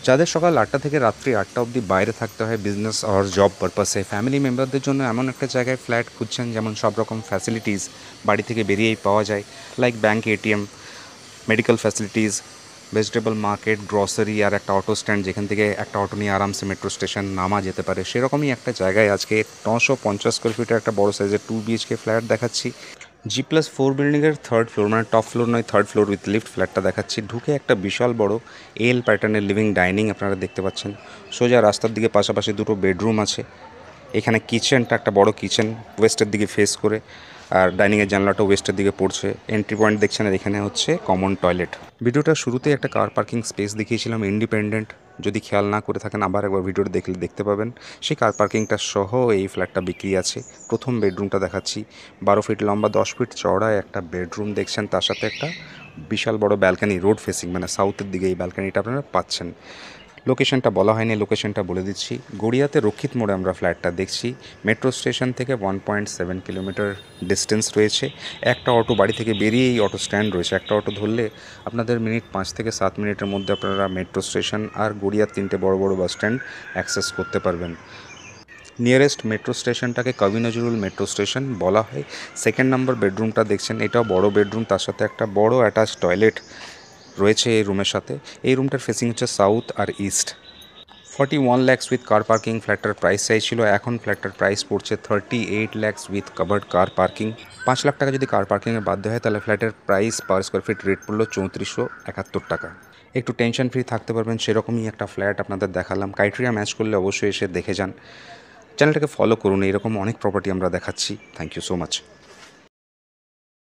যাদের সকাল ৮টা থেকে রাত্রি ৮টা অবধি বাইরে থাকতে হয় বিজনেস অর জব পারপাসে, ফ্যামিলি মেম্বারদের জন্য এমন একটা জায়গায় ফ্ল্যাট খুঁজছেন যেমন সব রকম ফ্যাসিলিটিস বাড়ি থেকে বেরিয়েই পাওয়া যায়, like bank, ATM, medical facilities, vegetable market, grocery আর একটা অটো স্ট্যান্ড যেখান থেকে একটা অটো নিয়ে আরামসে মেট্রো স্টেশন নামা যেতে পারে। সেরকমই একটা জায়গায় আজকে 950 স্কোয়ার ফিটের একটা বড় সাইজের 2 BHK ফ্ল্যাট দেখাচ্ছি। G+4 বিল্ডিংয়ের থার্ড ফ্লোর, মানে টপ ফ্লোর নয়, থার্ড ফ্লোর উইথ লিফট ফ্ল্যাটটা দেখাচ্ছি। ঢুকে একটা বিশাল বড় এল প্যাটার্নের লিভিং ডাইনিং আপনারা দেখতে পাচ্ছেন। সোজা রাস্তার দিকে পাশাপাশি দুটো বেডরুম আছে। এখানে কিচেনটা একটা বড় কিচেন ওয়েস্টের দিকে ফেস করে, আর ডাইনিংয়ের জানলাটা ওয়েস্টের দিকে পড়ছে। এন্ট্রি পয়েন্ট দেখছেন, আর এখানে হচ্ছে কমন টয়লেট। ভিডিওটা শুরুতেই একটা কার পার্কিং স্পেস দেখিয়েছিলাম ইন্ডিপেন্ডেন্ট, যদি খেয়াল না করে থাকেন আবার একবার ভিডিওটা দেখলে দেখতে পাবেন। সেই কার পার্কিংটা সহ এই ফ্ল্যাটটা বিক্রি আছে। প্রথম বেডরুমটা দেখাচ্ছি, 12 ফিট লম্বা, 10 ফিট চওড়া একটা বেডরুম দেখছেন, তার সাথে একটা বিশাল বড় ব্যালকানি, রোড ফেসিং, মানে সাউথের দিকে এই ব্যালকানিটা আপনারা পাচ্ছেন। লোকেশনটা বলা হয়নি, লোকেশনটা বলে দিচ্ছি। গড়িয়াতে রক্ষিত মোড়ে আমরা ফ্ল্যাটটা দেখছি। মেট্রো স্টেশন থেকে 1.7 কিলোমিটার ডিস্টেন্স রয়েছে। একটা অটো বাড়ি থেকে বেরিয়েই অটো স্ট্যান্ড রয়েছে, একটা অটো ধরলে আপনাদের 5 থেকে 7 মিনিটের মধ্যে আপনারা মেট্রো স্টেশন আর গড়িয়ার 3টে বড় বড় বাস স্ট্যান্ড অ্যাক্সেস করতে পারবেন। নিয়ারেস্ট মেট্রো স্টেশনটাকে কবি নজরুল মেট্রো স্টেশন বলা হয়। সেকেন্ড নাম্বার বেডরুমটা দেখছেন, এটাও বড় বেডরুম, তার সাথে একটা বড় অ্যাটাচ টয়লেট রয়েছে এই রুমের সাথে। এই রুমটার ফেসিং হচ্ছে সাউথ আর east. 41 lakhs with car parking ফ্ল্যাটটার প্রাইস চাইছিল, এখন ফ্ল্যাটটার প্রাইস পড়ছে 38 lakhs with covered car parking. 5 lakh টাকা যদি কার পার্কিংয়ে বাধ্য হয় তাহলে ফ্ল্যাটের price per square feet rate পড়লো 3471 টাকা। একটু টেনশন ফ্রি থাকতে পারবেন সেরকমই একটা ফ্ল্যাট আপনাদের দেখালাম। ক্রাইটেরিয়া ম্যাচ করলে অবশ্যই এসে দেখে যান। চ্যানেলটাকে ফলো করুন, এরকম অনেক প্রপার্টি আমরা দেখাচ্ছি। Thank you so much.